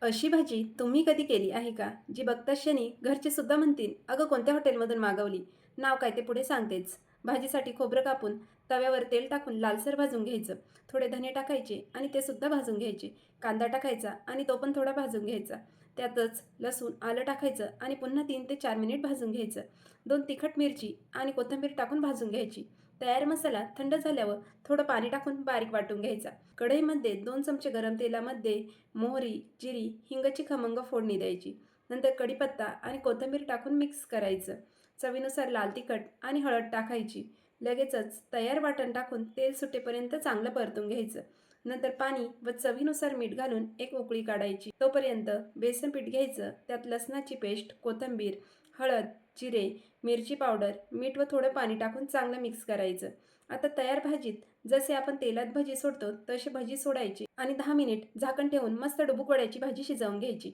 अशी भाजी तुम्ही कधी केली आहे का? जी बघताच क्षणी घरचे सुद्धा म्हणतील, "अगं कोणत्या हॉटेलमधून मागवली?" नाव काय ते पुढे सांगतेच. भाजीसाठी खोबरं कापून तव्यावर तेल टाकून लालसर भाजून घ्यायचं. थोडे धने टाकायचे आणि ते सुद्धा भाजून घ्यायचे. कांदा टाकायचा आणि तो पण थोडा भाजून घ्यायचा. त्यातच लसूण, आलं टाकायचं आणि पुन्हा 3 ते 4 मिनिट भाजून घ्यायचं. 2 तिखट मिरची आणि कोथिंबीर टाकून भाजून घ्यायची. तयार मसाला थंड झाल्यावर थोडं पाणी टाकून बारीक वाटून घ्यायचा. कढईमध्ये 2 चमचे गरम तेलामध्ये मोहरी, जिरी, हिंगाची खमंग फोडणी द्यायची. नंतर कढीपत्ता आणि कोथिंबीर टाकून मिक्स करायचं. चवीनुसार लाल तिखट आणि हळद टाकायची. लगेचच तयार वाटण टाकून तेल सुटेपर्यंत चांगलं परतून घ्यायचं. नंतर पाणी व चवीनुसार मीठ घालून एक उकळी काढायची. तोपर्यंत बेसन पीठ घ्यायचं. त्यात लसणाची पेस्ट, कोथिंबीर, हळद, जिरे, मिरची पावडर, मीठ व थोडं पाणी टाकून चांगलं मिक्स करायचं. आता तयार भाजीत जसे आपण तेलात भजी सोडतो तशी भजी सोडायची आणि 10 मिनिट झाकण ठेवून मस्त डुबुक वड्याची भाजी शिजवून घ्यायची.